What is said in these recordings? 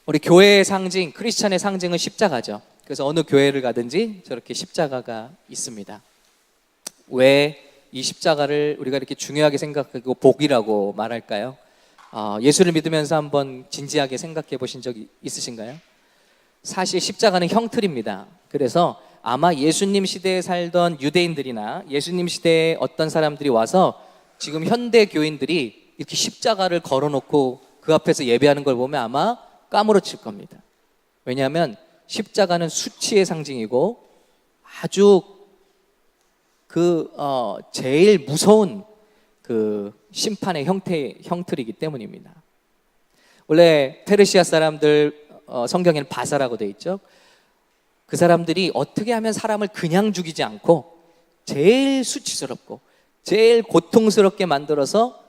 우리 교회의 상징, 크리스찬의 상징은 십자가죠. 그래서 어느 교회를 가든지 저렇게 십자가가 있습니다. 왜 이 십자가를 우리가 이렇게 중요하게 생각하고 복이라고 말할까요? 예수를 믿으면서 한번 진지하게 생각해 보신 적이 있으신가요? 사실 십자가는 형틀입니다. 그래서 아마 예수님 시대에 살던 유대인들이나 예수님 시대에 어떤 사람들이 와서 지금 현대 교인들이 이렇게 십자가를 걸어놓고 그 앞에서 예배하는 걸 보면 아마 까무러칠 겁니다. 왜냐하면 십자가는 수치의 상징이고 아주 제일 무서운 그 심판의 형틀이기 때문입니다. 원래 페르시아 사람들 성경에는 바사라고 되어 있죠. 그 사람들이 어떻게 하면 사람을 그냥 죽이지 않고 제일 수치스럽고 제일 고통스럽게 만들어서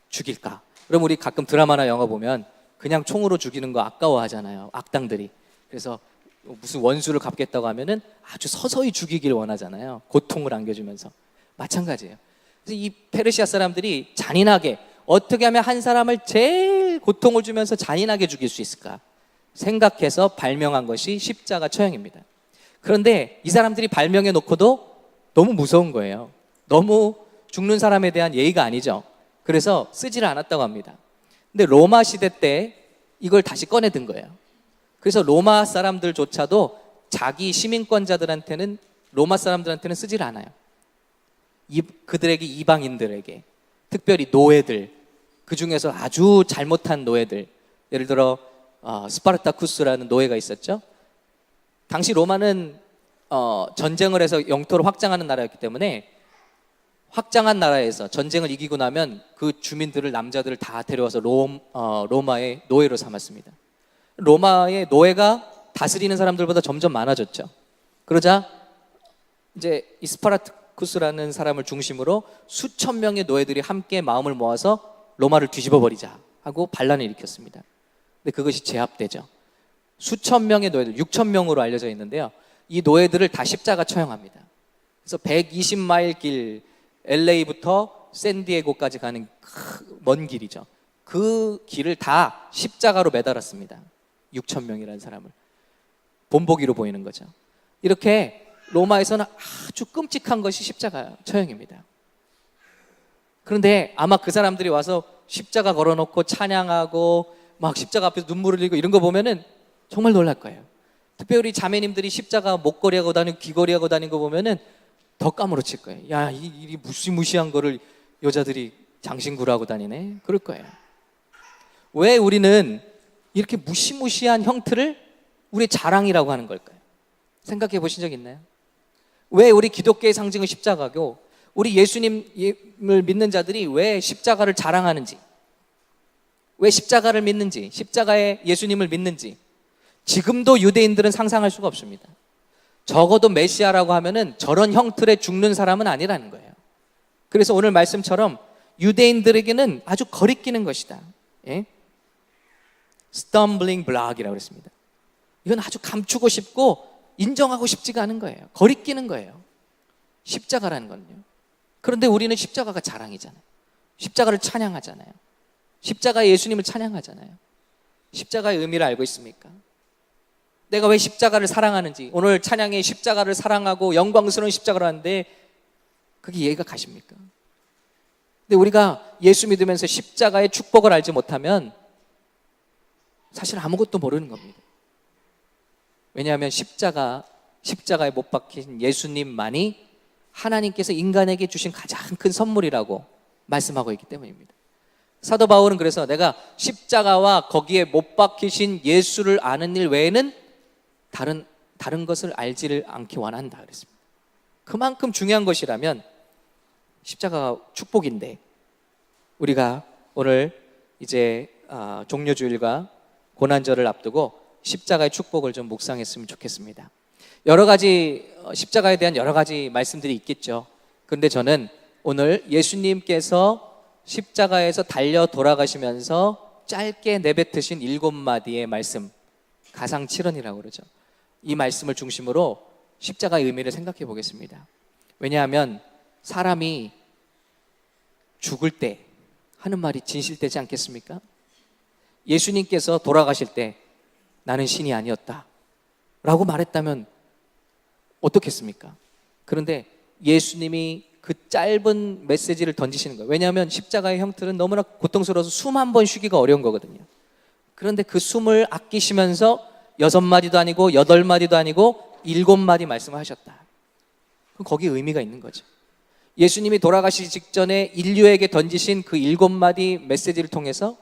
죽일까? 그럼 우리 가끔 드라마나 영화 보면 그냥 총으로 죽이는 거 아까워하잖아요, 악당들이. 그래서 무슨 원수를 갚겠다고 하면은 아주 서서히 죽이길 원하잖아요, 고통을 안겨주면서. 마찬가지예요. 그래서 이 페르시아 사람들이 잔인하게 어떻게 하면 한 사람을 제일 고통을 주면서 잔인하게 죽일 수 있을까 생각해서 발명한 것이 십자가 처형입니다. 그런데 이 사람들이 발명해 놓고도 너무 무서운 거예요. 너무 죽는 사람에 대한 예의가 아니죠. 그래서 쓰지를 않았다고 합니다. 근데 로마 시대 때 이걸 다시 꺼내든 거예요. 그래서 로마 사람들조차도 자기 시민권자들한테는, 로마 사람들한테는 쓰지를 않아요. 그들에게, 이방인들에게, 특별히 노예들, 그 중에서 아주 잘못한 노예들, 예를 들어 스파르타쿠스라는 노예가 있었죠. 당시 로마는 전쟁을 해서 영토를 확장하는 나라였기 때문에 확장한 나라에서 전쟁을 이기고 나면 그 주민들을, 남자들을 다 데려와서 로마의 노예로 삼았습니다. 로마의 노예가 다스리는 사람들보다 점점 많아졌죠. 그러자 이제 이 스파르타쿠스라는 사람을 중심으로 수천 명의 노예들이 함께 마음을 모아서 로마를 뒤집어 버리자 하고 반란을 일으켰습니다. 근데 그것이 제압되죠. 수천 명의 노예들, 6천 명으로 알려져 있는데요, 이 노예들을 다 십자가 처형합니다. 그래서 120마일 길, LA부터 샌디에고까지 가는 먼 길이죠. 그 길을 다 십자가로 매달았습니다. 6천 명이라는 사람을 본보기로 보이는 거죠. 이렇게 로마에서는 아주 끔찍한 것이 십자가 처형입니다. 그런데 아마 그 사람들이 와서 십자가 걸어놓고 찬양하고 막 십자가 앞에서 눈물을 흘리고 이런 거 보면은 정말 놀랄 거예요. 특별히 자매님들이 십자가 목걸이 하고 다니고 귀걸이 하고 다니는 거 보면은 더 까무러칠 거예요. 야, 이 무시무시한 거를 여자들이 장신구로 하고 다니네, 그럴 거예요. 왜 우리는 이렇게 무시무시한 형틀을 우리의 자랑이라고 하는 걸까요? 생각해 보신 적 있나요? 왜 우리 기독교의 상징은 십자가고 우리 예수님을 믿는 자들이 왜 십자가를 자랑하는지, 왜 십자가를 믿는지, 십자가의 예수님을 믿는지 지금도 유대인들은 상상할 수가 없습니다. 적어도 메시아라고 하면은 저런 형틀에 죽는 사람은 아니라는 거예요. 그래서 오늘 말씀처럼 유대인들에게는 아주 거리끼는 것이다. 예? stumbling block이라고 그랬습니다. 이건 아주 감추고 싶고 인정하고 싶지가 않은 거예요. 거리끼는 거예요, 십자가라는 건요. 그런데 우리는 십자가가 자랑이잖아요. 십자가를 찬양하잖아요. 십자가의 예수님을 찬양하잖아요. 십자가의 의미를 알고 있습니까? 내가 왜 십자가를 사랑하는지, 오늘 찬양에 십자가를 사랑하고 영광스러운 십자가를 하는데 그게 이해가 가십니까? 근데 우리가 예수 믿으면서 십자가의 축복을 알지 못하면 사실 아무것도 모르는 겁니다. 왜냐하면 십자가에 못 박힌 예수님만이 하나님께서 인간에게 주신 가장 큰 선물이라고 말씀하고 있기 때문입니다. 사도 바울은 그래서 내가 십자가와 거기에 못 박히신 예수를 아는 일 외에는 다른 것을 알지를 않기 원한다 그랬습니다. 그만큼 중요한 것이라면 십자가가 축복인데, 우리가 오늘 이제 종료주일과 고난절을 앞두고 십자가의 축복을 좀 묵상했으면 좋겠습니다. 여러 가지 십자가에 대한 여러 가지 말씀들이 있겠죠. 그런데 저는 오늘 예수님께서 십자가에서 달려 돌아가시면서 짧게 내뱉으신 7마디의 말씀, 가상칠언이라고 그러죠. 이 말씀을 중심으로 십자가의 의미를 생각해 보겠습니다. 왜냐하면 사람이 죽을 때 하는 말이 진실되지 않겠습니까? 예수님께서 돌아가실 때 나는 신이 아니었다 라고 말했다면 어떻겠습니까? 그런데 예수님이 그 짧은 메시지를 던지시는 거예요. 왜냐하면 십자가의 형틀은 너무나 고통스러워서 숨 한 번 쉬기가 어려운 거거든요. 그런데 그 숨을 아끼시면서 6마디도 아니고 8마디도 아니고 7마디 말씀을 하셨다. 그럼 거기에 의미가 있는 거죠. 예수님이 돌아가시기 직전에 인류에게 던지신 그 7마디 메시지를 통해서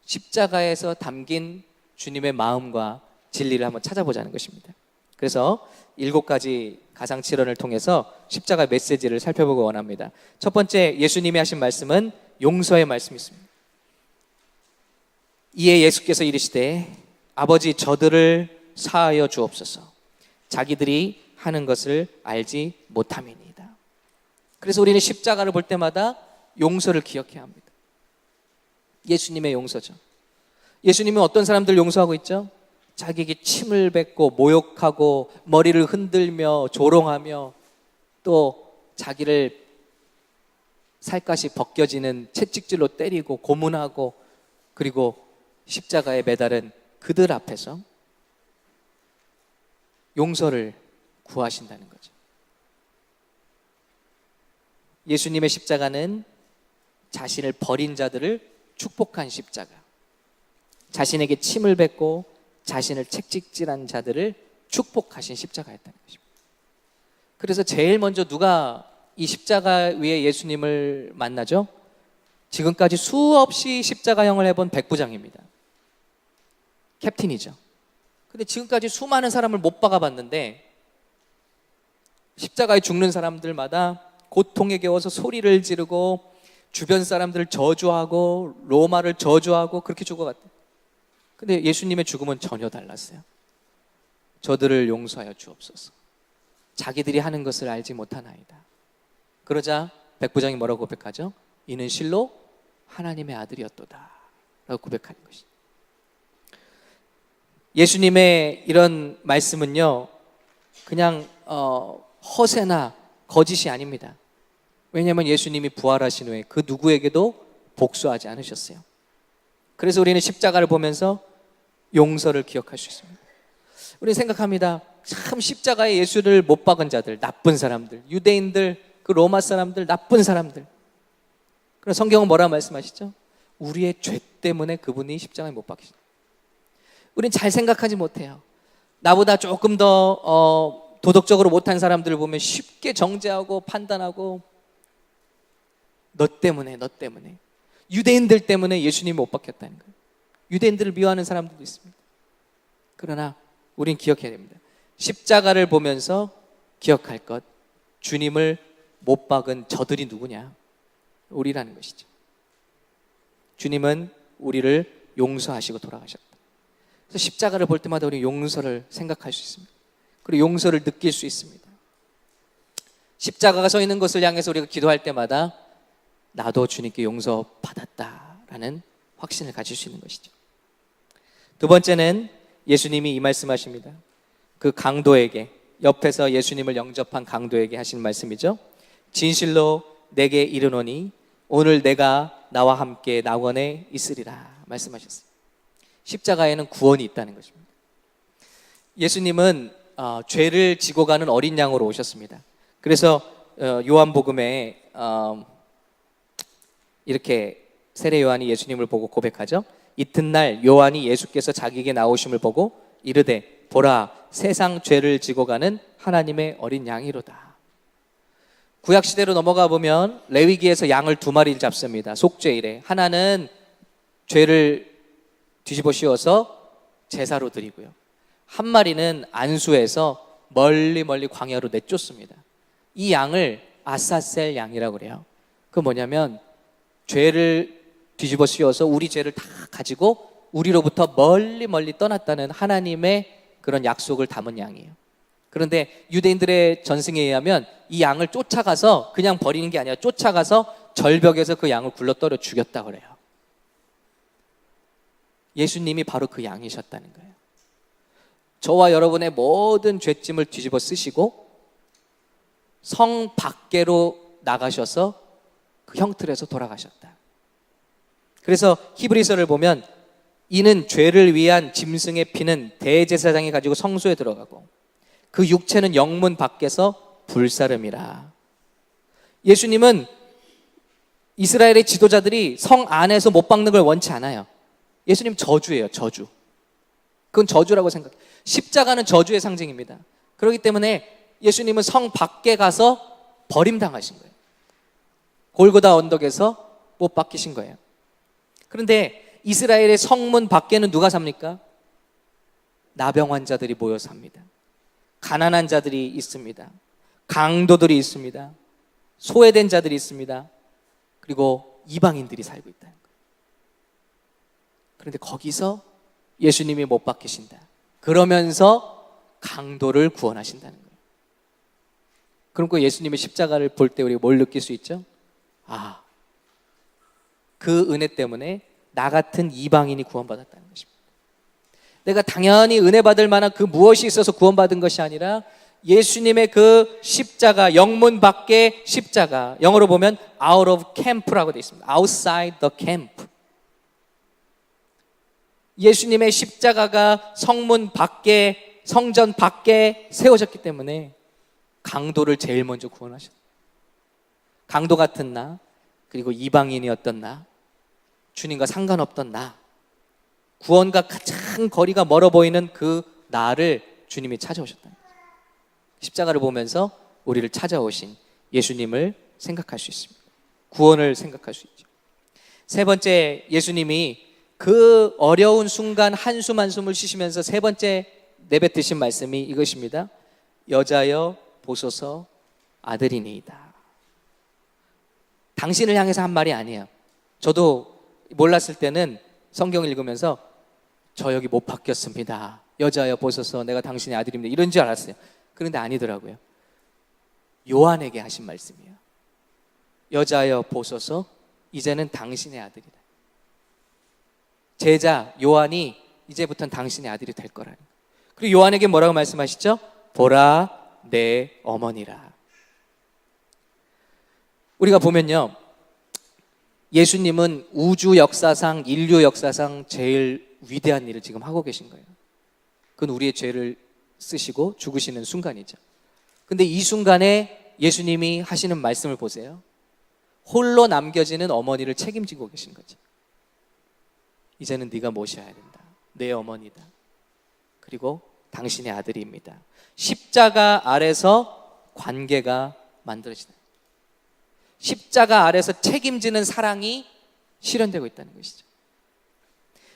십자가에서 담긴 주님의 마음과 진리를 한번 찾아보자는 것입니다. 그래서 7가지 가상칠언을 통해서 십자가 메시지를 살펴보고 원합니다. 첫 번째, 예수님이 하신 말씀은 용서의 말씀이 있습니다. 이에 예수께서 이르시되 아버지 저들을 사하여 주옵소서 자기들이 하는 것을 알지 못함이니이다. 그래서 우리는 십자가를 볼 때마다 용서를 기억해야 합니다. 예수님의 용서죠. 예수님은 어떤 사람들 용서하고 있죠? 자기에게 침을 뱉고 모욕하고 머리를 흔들며 조롱하며 또 자기를 살갗이 벗겨지는 채찍질로 때리고 고문하고 그리고 십자가에 매달은 그들 앞에서 용서를 구하신다는 거죠. 예수님의 십자가는 자신을 버린 자들을 축복한 십자가, 자신에게 침을 뱉고 자신을 채찍질한 자들을 축복하신 십자가였다는 것입니다. 그래서 제일 먼저 누가 이 십자가 위에 예수님을 만나죠? 지금까지 수없이 십자가형을 해본 백부장입니다. 캡틴이죠. 근데 지금까지 수많은 사람을 못 박아봤는데 십자가에 죽는 사람들마다 고통에 겨워서 소리를 지르고 주변 사람들을 저주하고 로마를 저주하고 그렇게 죽어갔대요. 근데 예수님의 죽음은 전혀 달랐어요. 저들을 용서하여 주옵소서. 자기들이 하는 것을 알지 못하나이다. 그러자 백부장이 뭐라고 고백하죠? 이는 실로 하나님의 아들이었도다 라고 고백하는 것이죠. 예수님의 이런 말씀은요 그냥 허세나 거짓이 아닙니다. 왜냐하면 예수님이 부활하신 후에 그 누구에게도 복수하지 않으셨어요. 그래서 우리는 십자가를 보면서 용서를 기억할 수 있습니다. 우리는 생각합니다. 참 십자가에 예수를 못 박은 자들, 나쁜 사람들, 유대인들, 그 로마 사람들, 나쁜 사람들. 그럼 성경은 뭐라 말씀하시죠? 우리의 죄 때문에 그분이 십자가에 못 박히셨다. 우리는 잘 생각하지 못해요. 나보다 조금 더 도덕적으로 못한 사람들을 보면 쉽게 정죄하고 판단하고 너 때문에 유대인들 때문에 예수님이 못 박혔다는 거예요. 유대인들을 미워하는 사람들도 있습니다. 그러나 우린 기억해야 됩니다. 십자가를 보면서 기억할 것, 주님을 못 박은 저들이 누구냐? 우리라는 것이죠. 주님은 우리를 용서하시고 돌아가셨다. 그래서 십자가를 볼 때마다 우리 용서를 생각할 수 있습니다. 그리고 용서를 느낄 수 있습니다. 십자가가 서 있는 것을 향해서 우리가 기도할 때마다 나도 주님께 용서받았다라는 확신을 가질 수 있는 것이죠. 두 번째는 예수님이 이 말씀하십니다. 그 강도에게, 옆에서 예수님을 영접한 강도에게 하신 말씀이죠. 진실로 내게 이르노니 오늘 내가 나와 함께 낙원에 있으리라 말씀하셨어요. 십자가에는 구원이 있다는 것입니다. 예수님은 죄를 지고 가는 어린 양으로 오셨습니다. 그래서 요한복음에 이렇게 세례 요한이 예수님을 보고 고백하죠. 이튿날 요한이 예수께서 자기에게 나오심을 보고 이르되 보라 세상 죄를 지고 가는 하나님의 어린 양이로다. 구약시대로 넘어가 보면 레위기에서 양을 2마리를 잡습니다. 속죄일에 하나는 죄를 뒤집어 씌워서 제사로 드리고요, 한 마리는 안수해서 멀리 광야로 내쫓습니다. 이 양을 아사셀 양이라고 그래요. 그건 뭐냐면 죄를 뒤집어 씌워서 우리 죄를 다 가지고 우리로부터 멀리 떠났다는 하나님의 그런 약속을 담은 양이에요. 그런데 유대인들의 전승에 의하면 이 양을 쫓아가서 그냥 버리는 게 아니라 쫓아가서 절벽에서 그 양을 굴러떨어 죽였다고 그래요. 예수님이 바로 그 양이셨다는 거예요. 저와 여러분의 모든 죄짐을 뒤집어 쓰시고 성 밖으로 나가셔서 그 형틀에서 돌아가셨다. 그래서 히브리서를 보면 이는 죄를 위한 짐승의 피는 대제사장이 가지고 성소에 들어가고 그 육체는 영문 밖에서 불사름이라. 예수님은 이스라엘의 지도자들이 성 안에서 못 박는 걸 원치 않아요. 예수님 저주예요, 저주. 그건 저주라고 생각해요. 십자가는 저주의 상징입니다. 그렇기 때문에 예수님은 성 밖에 가서 버림당하신 거예요. 골고다 언덕에서 못 박히신 거예요. 그런데 이스라엘의 성문 밖에는 누가 삽니까? 나병 환자들이 모여 삽니다. 가난한 자들이 있습니다. 강도들이 있습니다. 소외된 자들이 있습니다. 그리고 이방인들이 살고 있다는 거예요. 그런데 거기서 예수님이 못 박히신다. 그러면서 강도를 구원하신다는 거예요. 그럼 그 예수님의 십자가를 볼 때 우리가 뭘 느낄 수 있죠? 아, 그 은혜 때문에 나 같은 이방인이 구원받았다는 것입니다. 내가 당연히 은혜 받을 만한 그 무엇이 있어서 구원받은 것이 아니라 예수님의 그 십자가, 영문 밖의 십자가, 영어로 보면 out of camp라고 되어 있습니다. outside the camp. 예수님의 십자가가 성문 밖에, 성전 밖에 세워졌기 때문에 강도를 제일 먼저 구원하셨어요. 강도 같은 나, 그리고 이방인이었던 나, 주님과 상관없던 나, 구원과 가장 거리가 멀어 보이는 그 나를 주님이 찾아오셨다는 거예요. 십자가를 보면서 우리를 찾아오신 예수님을 생각할 수 있습니다. 구원을 생각할 수 있죠. 세 번째, 예수님이 그 어려운 순간 한숨 한숨을 쉬시면서 세 번째 내뱉으신 말씀이 이것입니다. 여자여 보소서 아들이니이다. 당신을 향해서 한 말이 아니에요. 저도 몰랐을 때는 성경을 읽으면서 저 여기 못 바뀌었습니다. 여자여 보소서 내가 당신의 아들입니다. 이런 줄 알았어요. 그런데 아니더라고요. 요한에게 하신 말씀이에요. 여자여 보소서 이제는 당신의 아들이다. 제자 요한이 이제부터는 당신의 아들이 될 거라는 거예요. 그리고 요한에게 뭐라고 말씀하시죠? 보라 내 어머니라. 우리가 보면요, 예수님은 우주 역사상, 인류 역사상 제일 위대한 일을 지금 하고 계신 거예요. 그건 우리의 죄를 쓰시고 죽으시는 순간이죠. 근데 이 순간에 예수님이 하시는 말씀을 보세요. 홀로 남겨지는 어머니를 책임지고 계신 거죠. 이제는 네가 모셔야 된다. 내 어머니다. 그리고 당신의 아들입니다. 십자가 아래서 관계가 만들어지다. 십자가 아래서 책임지는 사랑이 실현되고 있다는 것이죠.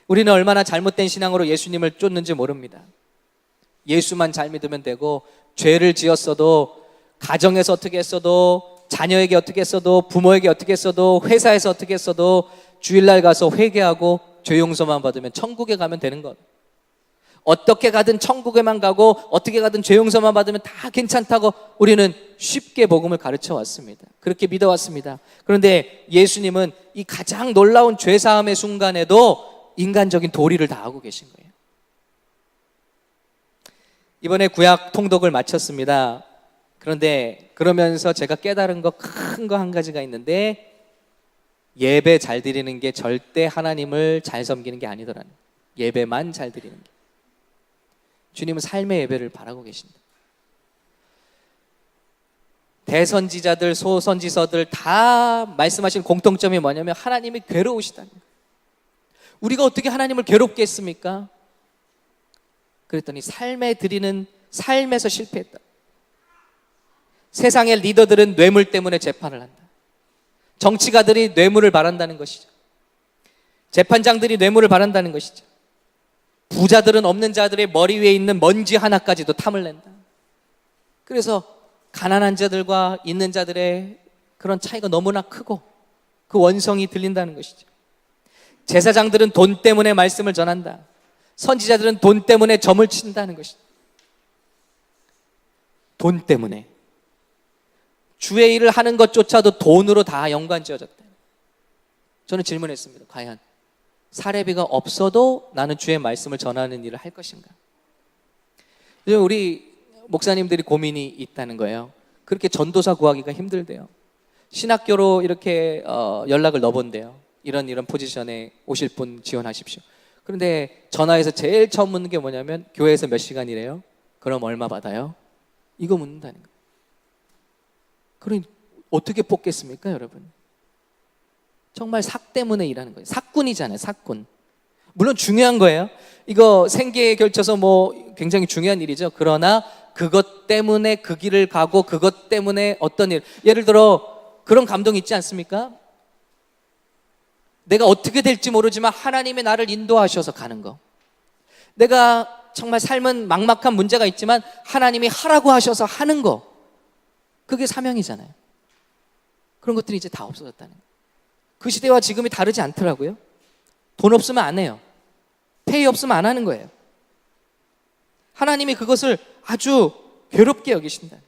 우리는 얼마나 잘못된 신앙으로 예수님을 쫓는지 모릅니다. 예수만 잘 믿으면 되고, 죄를 지었어도, 가정에서 어떻게 했어도, 자녀에게 어떻게 했어도, 부모에게 어떻게 했어도, 회사에서 어떻게 했어도 주일날 가서 회개하고 죄 용서만 받으면 천국에 가면 되는 것. 어떻게 가든 천국에만 가고 어떻게 가든 죄 용서만 받으면 다 괜찮다고 우리는 쉽게 복음을 가르쳐 왔습니다. 그렇게 믿어왔습니다. 그런데 예수님은 이 가장 놀라운 죄 사함의 순간에도 인간적인 도리를 다하고 계신 거예요. 이번에 구약 통독을 마쳤습니다. 그런데 그러면서 제가 깨달은 거 큰 거 한 가지가 있는데, 예배 잘 드리는 게 절대 하나님을 잘 섬기는 게 아니더라는 거예요. 예배만 잘 드리는 게. 주님은 삶의 예배를 바라고 계신다. 대선지자들, 소선지서들 다 말씀하신 공통점이 뭐냐면 하나님이 괴로우시다는 거예요. 우리가 어떻게 하나님을 괴롭게 했습니까? 그랬더니 삶에 드리는 삶에서 실패했다. 세상의 리더들은 뇌물 때문에 재판을 한다. 정치가들이 뇌물을 바란다는 것이죠. 재판장들이 뇌물을 바란다는 것이죠. 부자들은 없는 자들의 머리 위에 있는 먼지 하나까지도 탐을 낸다. 그래서 가난한 자들과 있는 자들의 그런 차이가 너무나 크고 그 원성이 들린다는 것이죠. 제사장들은 돈 때문에 말씀을 전한다. 선지자들은 돈 때문에 점을 친다는 것이죠. 돈 때문에. 주의 일을 하는 것조차도 돈으로 다 연관지어졌다. 저는 질문했습니다. 과연 사례비가 없어도 나는 주의 말씀을 전하는 일을 할 것인가? 요즘 우리 목사님들이 고민이 있다는 거예요. 그렇게 전도사 구하기가 힘들대요. 신학교로 이렇게 연락을 넣어본대요. 이런 포지션에 오실 분 지원하십시오. 그런데 전화해서 제일 처음 묻는 게 뭐냐면 교회에서 몇 시간이래요? 그럼 얼마 받아요? 이거 묻는다는 거예요. 그러니 어떻게 뽑겠습니까, 여러분? 정말 삭 때문에 일하는 거예요. 삭군이잖아요, 삭군. 물론 중요한 거예요. 이거 생계에 걸쳐서 뭐 굉장히 중요한 일이죠. 그러나 그것 때문에 그 길을 가고 그것 때문에 어떤 일, 예를 들어 그런 감동 있지 않습니까? 내가 어떻게 될지 모르지만 하나님이 나를 인도하셔서 가는 거. 내가 정말 삶은 막막한 문제가 있지만 하나님이 하라고 하셔서 하는 거. 그게 사명이잖아요. 그런 것들이 이제 다 없어졌다는 거예요. 그 시대와 지금이 다르지 않더라고요. 돈 없으면 안 해요. 페이 없으면 안 하는 거예요. 하나님이 그것을 아주 괴롭게 여기신다.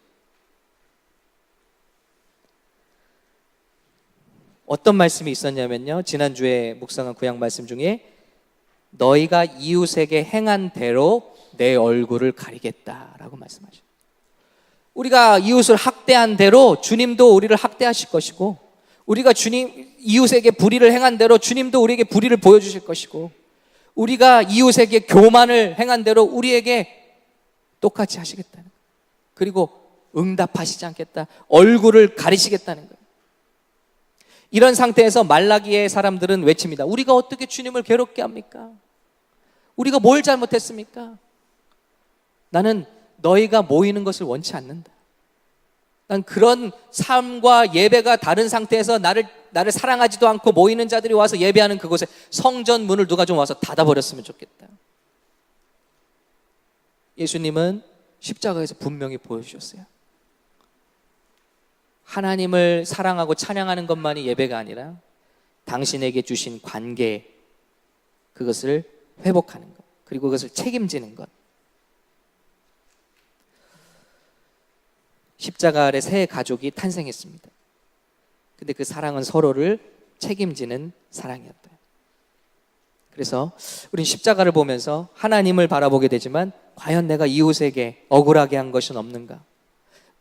어떤 말씀이 있었냐면요, 지난주에 묵상한 구약 말씀 중에 너희가 이웃에게 행한 대로 내 얼굴을 가리겠다라고 말씀하셨어요. 우리가 이웃을 학대한 대로 주님도 우리를 학대하실 것이고, 우리가 이웃에게 불의를 행한 대로 주님도 우리에게 불의를 보여주실 것이고, 우리가 이웃에게 교만을 행한 대로 우리에게 똑같이 하시겠다는 거예요. 그리고 응답하시지 않겠다, 얼굴을 가리시겠다는 거예요. 이런 상태에서 말라기의 사람들은 외칩니다. 우리가 어떻게 주님을 괴롭게 합니까? 우리가 뭘 잘못했습니까? 나는 너희가 모이는 것을 원치 않는다. 난 그런 삶과 예배가 다른 상태에서 나를 사랑하지도 않고 모이는 자들이 와서 예배하는 그곳에 성전 문을 누가 좀 와서 닫아버렸으면 좋겠다. 예수님은 십자가에서 분명히 보여주셨어요. 하나님을 사랑하고 찬양하는 것만이 예배가 아니라 당신에게 주신 관계, 그것을 회복하는 것, 그리고 그것을 책임지는 것. 십자가 아래 새 가족이 탄생했습니다. 근데 그 사랑은 서로를 책임지는 사랑이었다. 그래서 우린 십자가를 보면서 하나님을 바라보게 되지만 과연 내가 이웃에게 억울하게 한 것은 없는가?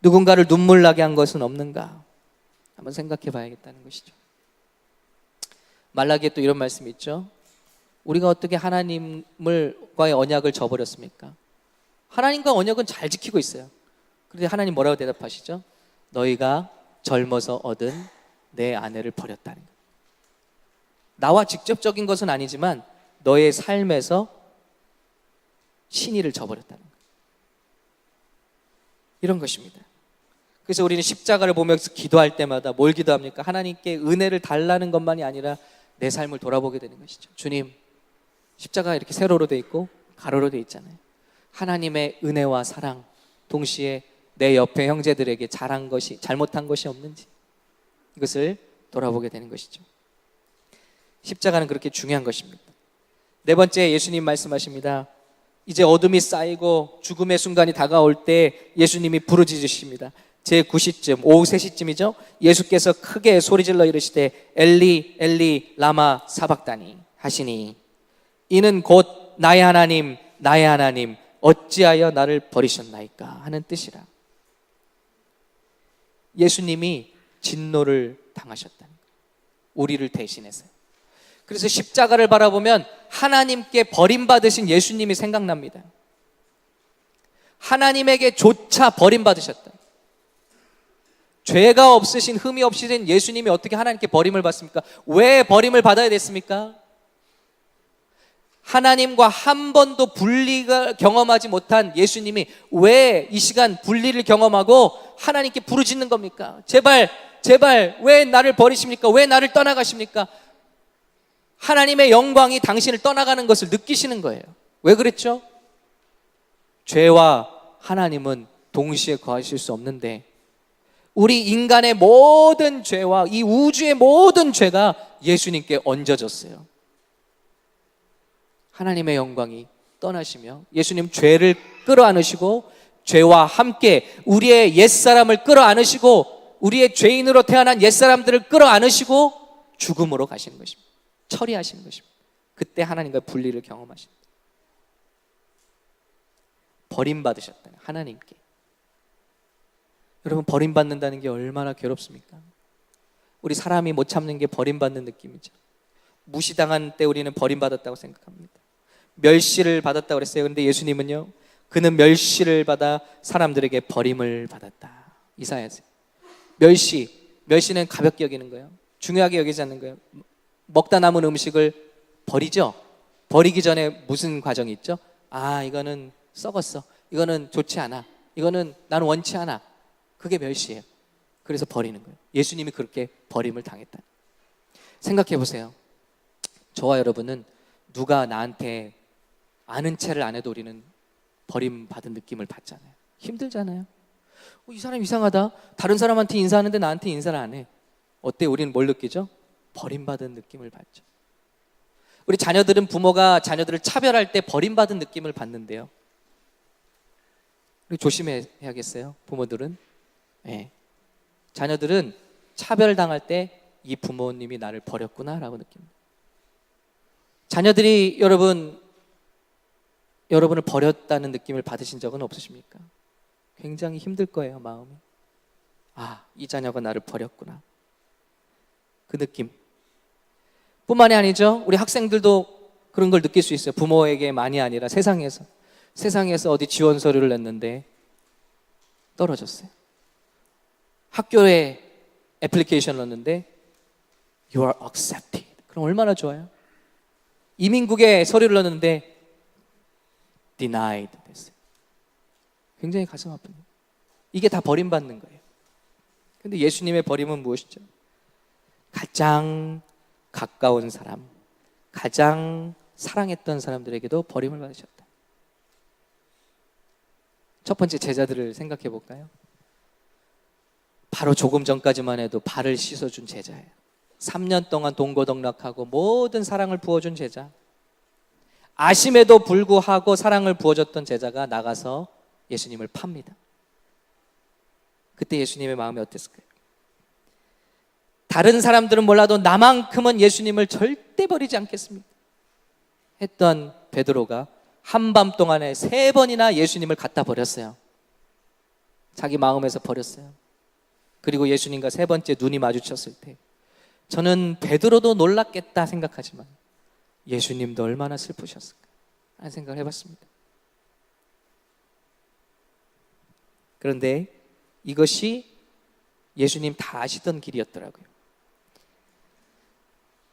누군가를 눈물 나게 한 것은 없는가? 한번 생각해 봐야겠다는 것이죠. 말라기에 또 이런 말씀이 있죠. 우리가 어떻게 하나님과의 언약을 저버렸습니까? 하나님과 언약은 잘 지키고 있어요. 그런데 하나님 뭐라고 대답하시죠? 너희가 젊어서 얻은 내 아내를 버렸다는 거예요. 나와 직접적인 것은 아니지만 너의 삶에서 신의를 저버렸다는 거예요. 이런 것입니다. 그래서 우리는 십자가를 보면서 기도할 때마다 뭘 기도합니까? 하나님께 은혜를 달라는 것만이 아니라 내 삶을 돌아보게 되는 것이죠. 주님, 십자가가 이렇게 세로로 돼 있고 가로로 돼 있잖아요. 하나님의 은혜와 사랑, 동시에 내 옆에 형제들에게 잘못한 것이 없는지, 이것을 돌아보게 되는 것이죠. 십자가는 그렇게 중요한 것입니다. 네 번째, 예수님 말씀하십니다. 이제 어둠이 쌓이고 죽음의 순간이 다가올 때 예수님이 부르짖으십니다. 제9시쯤, 오후 3시쯤이죠. 예수께서 크게 소리질러 이르시되 엘리 엘리 라마 사박다니 하시니 이는 곧 나의 하나님 나의 하나님 어찌하여 나를 버리셨나이까 하는 뜻이라. 예수님이 진노를 당하셨다는 거예요. 우리를 대신해서요. 그래서 십자가를 바라보면 하나님께 버림받으신 예수님이 생각납니다. 하나님에게 조차 버림받으셨다. 죄가 없으신, 흠이 없으신 예수님이 어떻게 하나님께 버림을 받습니까? 왜 버림을 받아야 됐습니까? 하나님과 한 번도 분리가 경험하지 못한 예수님이 왜 이 시간 분리를 경험하고 하나님께 부르짖는 겁니까? 제발 왜 나를 버리십니까? 왜 나를 떠나가십니까? 하나님의 영광이 당신을 떠나가는 것을 느끼시는 거예요. 왜 그랬죠? 죄와 하나님은 동시에 거하실 수 없는데 우리 인간의 모든 죄와 이 우주의 모든 죄가 예수님께 얹어졌어요. 하나님의 영광이 떠나시며 예수님 죄를 끌어안으시고 죄와 함께 우리의 옛사람을 끌어안으시고 우리의 죄인으로 태어난 옛사람들을 끌어안으시고 죽음으로 가시는 것입니다. 처리하시는 것입니다. 그때 하나님과의 분리를 경험하십니다. 버림받으셨다는 하나님께. 여러분, 버림받는다는 게 얼마나 괴롭습니까? 우리 사람이 못 참는 게 버림받는 느낌이죠. 무시당한 때 우리는 버림받았다고 생각합니다. 멸시를 받았다고 그랬어요. 그런데 예수님은요, 그는 멸시를 받아 사람들에게 버림을 받았다. 이사야서. 멸시는 가볍게 여기는 거예요. 중요하게 여기지 않는 거예요. 먹다 남은 음식을 버리죠. 버리기 전에 무슨 과정이 있죠? 아, 이거는 썩었어. 이거는 좋지 않아. 이거는 나는 원치 않아. 그게 멸시예요. 그래서 버리는 거예요. 예수님이 그렇게 버림을 당했다. 생각해 보세요. 저와 여러분은 누가 나한테 아는 체를 안 해도 우리는 버림받은 느낌을 받잖아요. 힘들잖아요. 이 사람 이상하다. 다른 사람한테 인사하는데 나한테 인사를 안 해. 어때? 우리는 뭘 느끼죠? 버림받은 느낌을 받죠. 우리 자녀들은 부모가 자녀들을 차별할 때 버림받은 느낌을 받는데요. 우리 조심해야겠어요. 부모들은. 네. 자녀들은 차별당할 때 이 부모님이 나를 버렸구나 라고 느낍니다. 자녀들이 여러분을 버렸다는 느낌을 받으신 적은 없으십니까? 굉장히 힘들 거예요, 마음이. 아, 이 자녀가 나를 버렸구나. 그 느낌. 뿐만이 아니죠. 우리 학생들도 그런 걸 느낄 수 있어요. 부모에게만이 아니라 세상에서 어디 지원 서류를 냈는데 떨어졌어요. 학교에 애플리케이션을 넣었는데 You are accepted. 그럼 얼마나 좋아요? 이민국에 서류를 넣었는데 denied 됐어요. 굉장히 가슴 아픕니다. 이게 다 버림받는 거예요. 근데 예수님의 버림은 무엇이죠? 가장 가까운 사람, 가장 사랑했던 사람들에게도 버림을 받으셨다. 첫 번째 제자들을 생각해 볼까요? 바로 조금 전까지만 해도 발을 씻어준 제자예요. 3년 동안 동고동락하고 모든 사랑을 부어준 제자. 아심에도 불구하고 사랑을 부어줬던 제자가 나가서 예수님을 팝니다. 그때 예수님의 마음이 어땠을까요? 다른 사람들은 몰라도 나만큼은 예수님을 절대 버리지 않겠습니다 했던 베드로가 한밤 동안에 3번이나 예수님을 갖다 버렸어요. 자기 마음에서 버렸어요. 그리고 예수님과 3번째 눈이 마주쳤을 때 저는 베드로도 놀랐겠다 생각하지만 예수님도 얼마나 슬프셨을까 하는 생각을 해봤습니다. 그런데 이것이 예수님 다 아시던 길이었더라고요.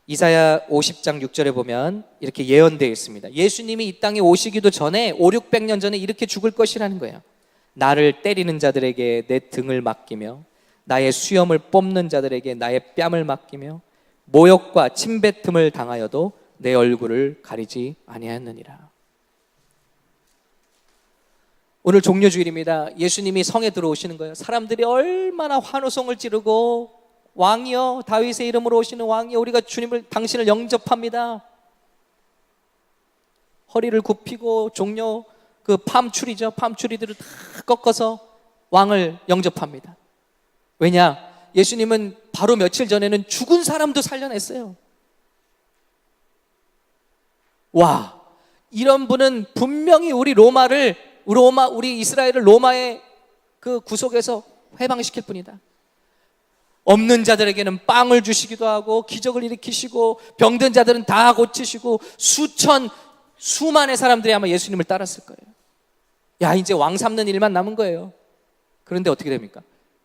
이사야 50장 6절에 보면 이렇게 예언되어 있습니다. 예수님이 이 땅에 오시기도 전에 500-600년 전에 이렇게 죽을 것이라는 거예요. 나를 때리는 자들에게 내 등을 맡기며 나의 수염을 뽑는 자들에게 나의 뺨을 맡기며 모욕과 침뱉음을 당하여도 내 얼굴을 가리지 아니하였느니라. 오늘 종려주일입니다. 예수님이 성에 들어오시는 거예요. 사람들이 얼마나 환호성을 지르고 왕이여, 다윗의 이름으로 오시는 왕이여, 우리가 당신을 영접합니다. 허리를 굽히고 종려 그 팜추리죠. 팜추리들을 다 꺾어서 왕을 영접합니다. 왜냐? 예수님은 바로 며칠 전에는 죽은 사람도 살려냈어요. 와, 이런 분은 분명히 우리 이스라엘을 로마의 그 구속에서 해방시킬 분이다. 없는 자들에게는 빵을 주시기도 하고 기적을 일으키시고 병든 자들은 다 고치시고 수만의 사람들이 아마 예수님을 따랐을 거예요. 야, 이제 왕 삼는 일만 남은 거예요. 그런데 어떻게 됩니까?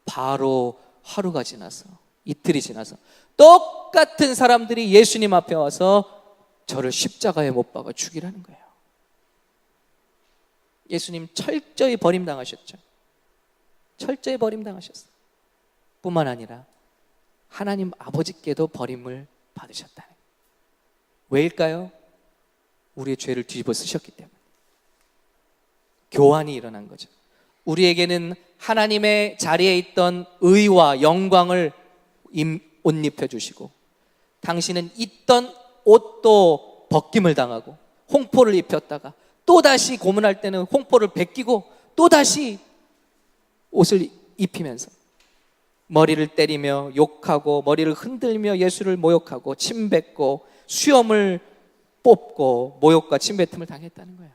바로 하루가 지나서, 이틀이 지나서 똑같은 사람들이 예수님 앞에 와서 저를 십자가에 못 박아 죽이라는 거예요. 예수님 철저히 버림당하셨죠. 철저히 버림당하셨어요. 뿐만 아니라 하나님 아버지께도 버림을 받으셨다. 왜일까요? 우리의 죄를 뒤집어 쓰셨기 때문에. 교환이 일어난 거죠. 우리에게는 하나님의 자리에 있던 의와 영광을 옷 입혀주시고, 당신은 있던 옷도 벗김을 당하고 홍포를 입혔다가 또다시 고문할 때는 홍포를 벗기고 또다시 옷을 입히면서 머리를 때리며 욕하고 머리를 흔들며 예수를 모욕하고 침뱉고 수염을 뽑고 모욕과 침뱉음을 당했다는 거예요.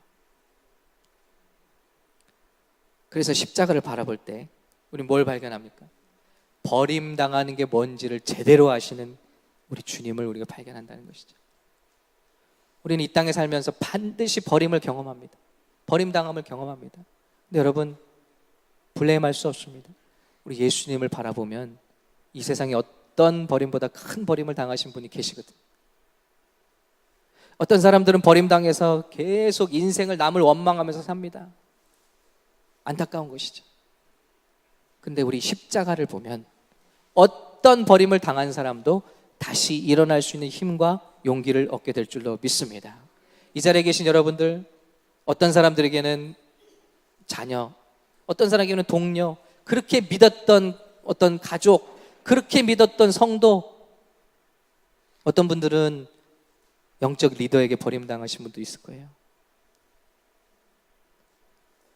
그래서 십자가를 바라볼 때 우리 뭘 발견합니까? 버림당하는 게 뭔지를 제대로 아시는 우리 주님을 우리가 발견한다는 것이죠. 우리는 이 땅에 살면서 반드시 버림을 경험합니다. 버림당함을 경험합니다. 근데 여러분, 블레임할 수 없습니다. 우리 예수님을 바라보면 이 세상에 어떤 버림보다 큰 버림을 당하신 분이 계시거든요. 어떤 사람들은 버림당해서 계속 인생을 남을 원망하면서 삽니다. 안타까운 것이죠. 근데 우리 십자가를 보면 어떤 버림을 당한 사람도 다시 일어날 수 있는 힘과 용기를 얻게 될 줄로 믿습니다. 이 자리에 계신 여러분들, 어떤 사람들에게는 자녀, 어떤 사람에게는 동료, 그렇게 믿었던 어떤 가족, 그렇게 믿었던 성도, 어떤 분들은 영적 리더에게 버림당하신 분도 있을 거예요.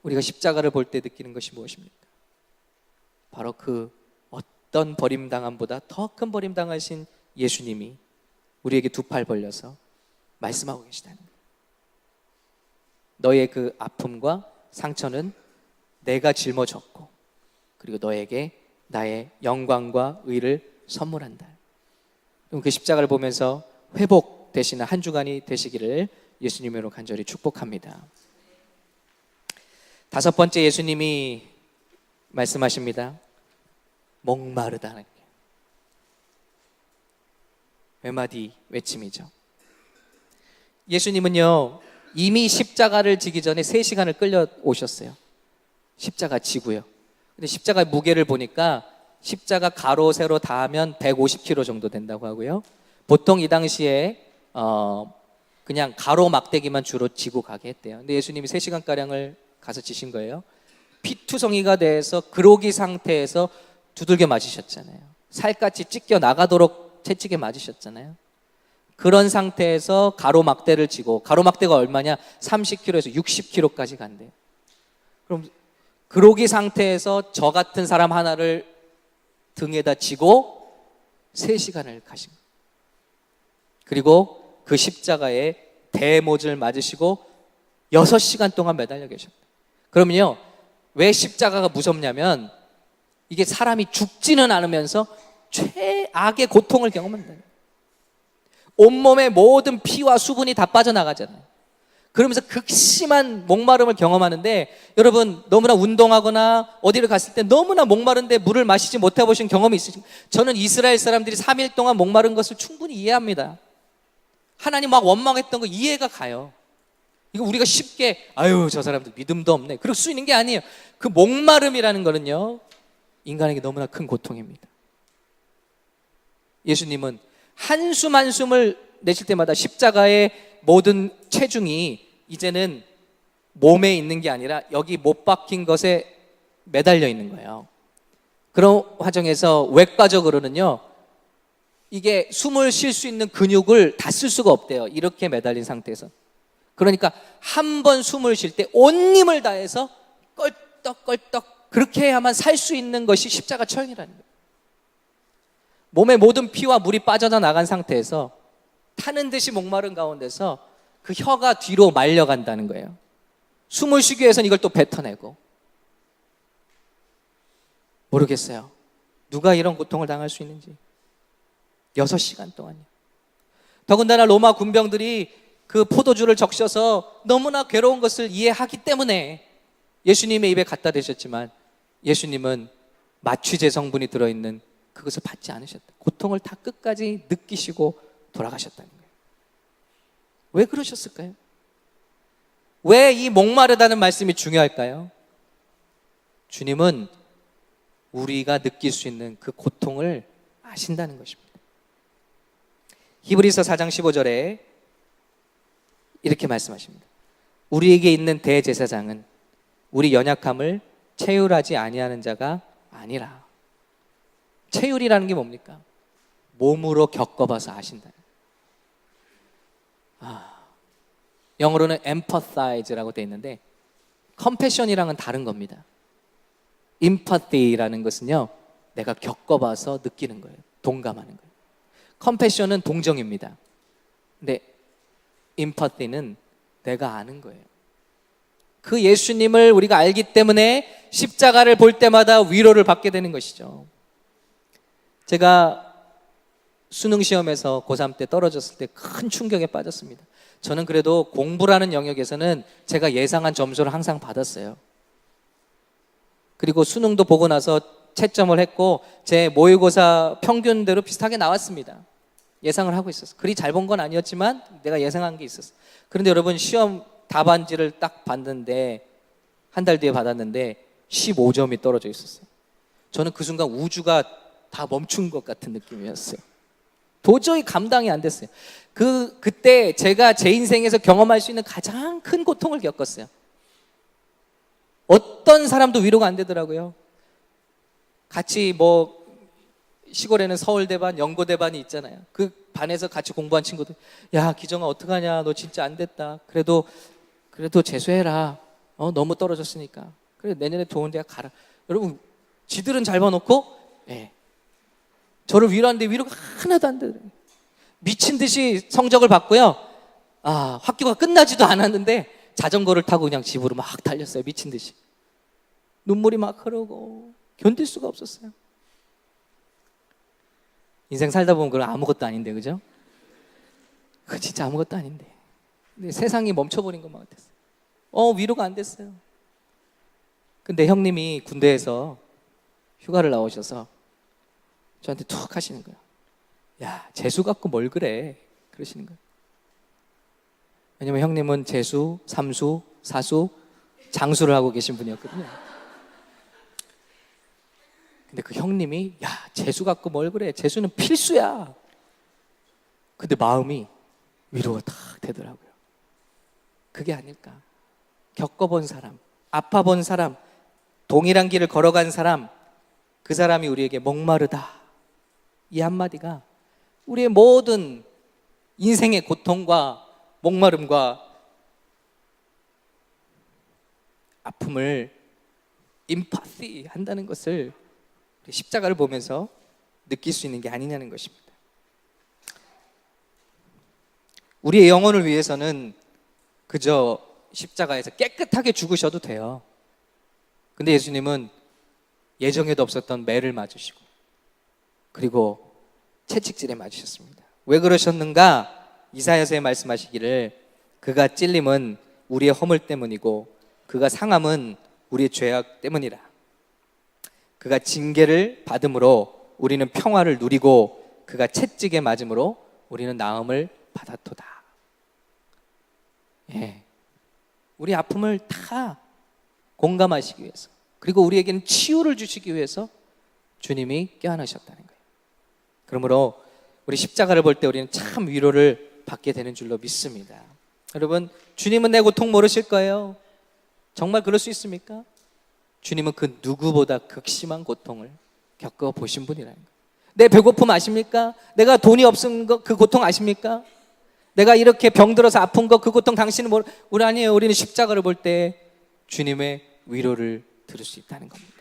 우리가 십자가를 볼 때 느끼는 것이 무엇입니까? 바로 그 어떤 버림당함보다 더 큰 버림당하신 예수님이 우리에게 두 팔 벌려서 말씀하고 계시다는 거예요. 너의 그 아픔과 상처는 내가 짊어졌고, 그리고 너에게 나의 영광과 의를 선물한다. 그럼 그 십자가를 보면서 회복되시는 한 주간이 되시기를 예수님으로 간절히 축복합니다. 다섯 번째, 예수님이 말씀하십니다. 목마르다는 게 외마디 외침이죠. 예수님은요, 이미 십자가를 지기 전에 3시간을 끌려오셨어요. 십자가 지고요. 근데 십자가의 무게를 보니까 십자가 가로 세로 다 하면 150kg 정도 된다고 하고요. 보통 이 당시에 그냥 가로 막대기만 주로 지고 가게 했대요. 근데 예수님이 3시간가량을 가서 지신 거예요. 피투성이가 돼서 그로기 상태에서 두들겨 맞으셨잖아요. 살갗이 찢겨 나가도록 채찍에 맞으셨잖아요. 그런 상태에서 가로막대를 지고, 가로막대가 얼마냐? 30kg에서 60kg까지 간대요. 그럼 그로기 상태에서 저 같은 사람 하나를 등에다 지고 3시간을 가신 거예요. 그리고 그 십자가에 대못을 맞으시고 6시간 동안 매달려 계셨대요. 그러면요, 왜 십자가가 무섭냐면 이게 사람이 죽지는 않으면서 최악의 고통을 경험한다. 온몸의 모든 피와 수분이 다 빠져나가잖아요. 그러면서 극심한 목마름을 경험하는데, 여러분 너무나 운동하거나 어디를 갔을 때 너무나 목마른데 물을 마시지 못해 보신 경험이 있으신가요? 저는 이스라엘 사람들이 3일 동안 목마른 것을 충분히 이해합니다. 하나님 막 원망했던 거 이해가 가요. 이거 우리가 쉽게 아유 저 사람들 믿음도 없네 그럴 수 있는 게 아니에요. 그 목마름이라는 거는요, 인간에게 너무나 큰 고통입니다. 예수님은 한숨 한숨을 내쉴 때마다 십자가의 모든 체중이 이제는 몸에 있는 게 아니라 여기 못 박힌 것에 매달려 있는 거예요. 그런 과정에서 외과적으로는요, 이게 숨을 쉴 수 있는 근육을 다 쓸 수가 없대요. 이렇게 매달린 상태에서. 그러니까 한 번 숨을 쉴 때 온 힘을 다해서 껄떡껄떡 그렇게 해야만 살 수 있는 것이 십자가 처형이라는 거예요. 몸의 모든 피와 물이 빠져나간 상태에서 타는 듯이 목마른 가운데서 그 혀가 뒤로 말려간다는 거예요. 숨을 쉬기 위해서는 이걸 또 뱉어내고. 모르겠어요. 누가 이런 고통을 당할 수 있는지. 6시간 동안요. 더군다나 로마 군병들이 그 포도주를 적셔서 너무나 괴로운 것을 이해하기 때문에 예수님의 입에 갖다 대셨지만, 예수님은 마취제 성분이 들어있는 그것을 받지 않으셨다. 고통을 다 끝까지 느끼시고 돌아가셨다는 거예요. 왜 그러셨을까요? 왜 이 목마르다는 말씀이 중요할까요? 주님은 우리가 느낄 수 있는 그 고통을 아신다는 것입니다. 히브리서 4장 15절에 이렇게 말씀하십니다. 우리에게 있는 대제사장은 우리 연약함을 체휼하지 아니하는 자가 아니라. 체휼이라는 게 뭡니까? 몸으로 겪어봐서 아신다. 영어로는 empathize라고 되어 있는데 compassion이랑은 다른 겁니다. empathy라는 것은요, 내가 겪어봐서 느끼는 거예요. 동감하는 거예요. compassion은 동정입니다. 근데 empathy는 내가 아는 거예요. 그 예수님을 우리가 알기 때문에 십자가를 볼 때마다 위로를 받게 되는 것이죠. 제가 수능 시험에서 고3 때 떨어졌을 때 큰 충격에 빠졌습니다. 저는 그래도 공부라는 영역에서는 제가 예상한 점수를 항상 받았어요. 그리고 수능도 보고 나서 채점을 했고 제 모의고사 평균대로 비슷하게 나왔습니다. 예상을 하고 있었어요. 그리 잘 본 건 아니었지만 내가 예상한 게 있었어요. 그런데 여러분, 시험 답안지를 딱 봤는데, 한 달 뒤에 받았는데 15점이 떨어져 있었어요. 저는 그 순간 우주가 다 멈춘 것 같은 느낌이었어요. 도저히 감당이 안 됐어요. 그때 제가 제 인생에서 경험할 수 있는 가장 큰 고통을 겪었어요. 어떤 사람도 위로가 안 되더라고요. 같이 시골에는 서울대 반, 연고대 반이 있잖아요. 그 반에서 같이 공부한 친구들, 야, 기정아 어떡하냐, 너 진짜 안 됐다. 그래도 재수해라. 너무 떨어졌으니까. 그래, 내년에 좋은 대학 가라. 여러분, 지들은 잘 봐놓고, 저를 위로하는데 위로가 하나도 안 되더라고요. 미친 듯이 성적을 받고요. 학교가 끝나지도 않았는데 자전거를 타고 그냥 집으로 막 달렸어요. 미친 듯이. 눈물이 막 흐르고 견딜 수가 없었어요. 인생 살다 보면 그건 아무것도 아닌데, 그죠? 그거 진짜 아무것도 아닌데. 근데 세상이 멈춰버린 것만 같았어요. 위로가 안 됐어요. 근데 형님이 군대에서 휴가를 나오셔서 저한테 툭 하시는 거예요. 야, 재수 갖고 뭘 그래? 그러시는 거예요. 왜냐면 형님은 재수, 삼수, 사수, 장수를 하고 계신 분이었거든요. 근데 그 형님이, 야, 재수 갖고 뭘 그래? 재수는 필수야. 근데 마음이 위로가 탁 되더라고요. 그게 아닐까. 겪어본 사람, 아파본 사람, 동일한 길을 걸어간 사람, 그 사람이 우리에게 목마르다, 이 한마디가 우리의 모든 인생의 고통과 목마름과 아픔을 임파티 한다는 것을 십자가를 보면서 느낄 수 있는 게 아니냐는 것입니다. 우리의 영혼을 위해서는 그저 십자가에서 깨끗하게 죽으셔도 돼요. 근데 예수님은 예정에도 없었던 매를 맞으시고, 그리고 채찍질에 맞으셨습니다. 왜 그러셨는가? 이사야서에 말씀하시기를, 그가 찔림은 우리의 허물 때문이고 그가 상함은 우리의 죄악 때문이라. 그가 징계를 받음으로 우리는 평화를 누리고 그가 채찍에 맞음으로 우리는 나음을 받았도다. 우리 아픔을 다 공감하시기 위해서, 그리고 우리에게는 치유를 주시기 위해서 주님이 껴안으셨다는 거예요. 그러므로 우리 십자가를 볼 때 우리는 참 위로를 받게 되는 줄로 믿습니다. 여러분, 주님은 내 고통 모르실 거예요. 정말 그럴 수 있습니까? 주님은 그 누구보다 극심한 고통을 겪어보신 분이라는 거예요. 내 배고픔 아십니까? 내가 돈이 없은 거, 그 고통 아십니까? 내가 이렇게 병들어서 아픈 거, 그 고통 당신은 우리 아니에요. 우리는 십자가를 볼 때 주님의 위로를 들을 수 있다는 겁니다.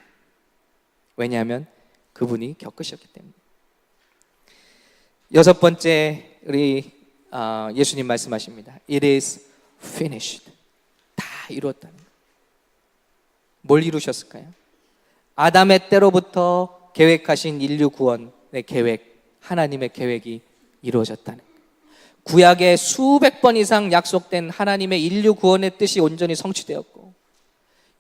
왜냐하면 그분이 겪으셨기 때문에. 여섯 번째, 우리 예수님 말씀하십니다. It is finished. 다 이루었다는 거예요. 뭘 이루셨을까요? 아담의 때로부터 계획하신 인류 구원의 계획, 하나님의 계획이 이루어졌다는 거예요. 구약에 수백 번 이상 약속된 하나님의 인류 구원의 뜻이 온전히 성취되었고,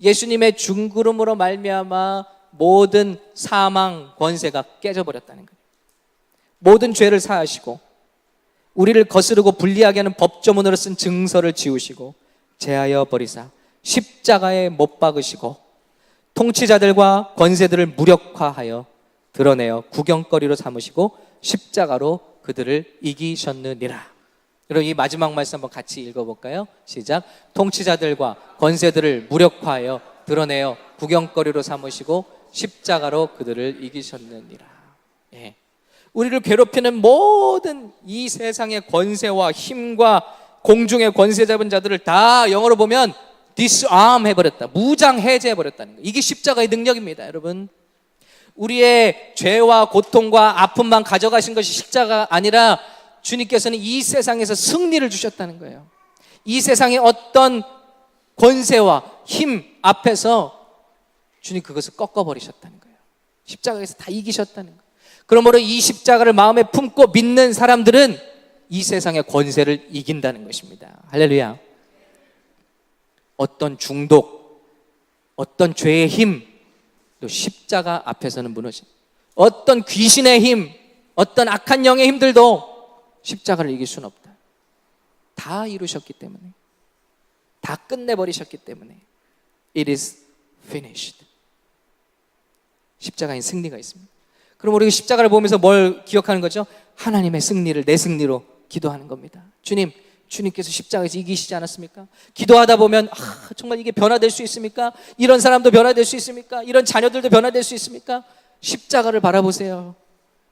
예수님의 중구름으로 말미암아 모든 사망 권세가 깨져버렸다는 거예요. 모든 죄를 사하시고 우리를 거스르고 불리하게 하는 법조문으로 쓴 증서를 지우시고 제하여 버리사 십자가에 못 박으시고 통치자들과 권세들을 무력화하여 드러내어 구경거리로 삼으시고 십자가로 그들을 이기셨느니라. 여러분, 이 마지막 말씀 한번 같이 읽어볼까요? 시작. 통치자들과 권세들을 무력화하여 드러내어 구경거리로 삼으시고 십자가로 그들을 이기셨느니라. 우리를 괴롭히는 모든 이 세상의 권세와 힘과 공중의 권세 잡은 자들을 다 영어로 보면 disarm 해버렸다, 무장 해제해버렸다는 거예요. 이게 십자가의 능력입니다. 여러분, 우리의 죄와 고통과 아픔만 가져가신 것이 십자가 아니라 주님께서는 이 세상에서 승리를 주셨다는 거예요. 이 세상의 어떤 권세와 힘 앞에서 주님 그것을 꺾어버리셨다는 거예요. 십자가에서 다 이기셨다는 거예요. 그러므로 이 십자가를 마음에 품고 믿는 사람들은 이 세상의 권세를 이긴다는 것입니다. 할렐루야. 어떤 중독, 어떤 죄의 힘, 또 십자가 앞에서는 무너집니다. 어떤 귀신의 힘, 어떤 악한 영의 힘들도 십자가를 이길 수는 없다. 다 이루셨기 때문에, 다 끝내버리셨기 때문에 It is finished. 십자가에 승리가 있습니다. 그럼 우리 십자가를 보면서 뭘 기억하는 거죠? 하나님의 승리를 내 승리로 기도하는 겁니다. 주님께서 십자가에서 이기시지 않았습니까? 기도하다 보면 정말 이게 변화될 수 있습니까? 이런 사람도 변화될 수 있습니까? 이런 자녀들도 변화될 수 있습니까? 십자가를 바라보세요.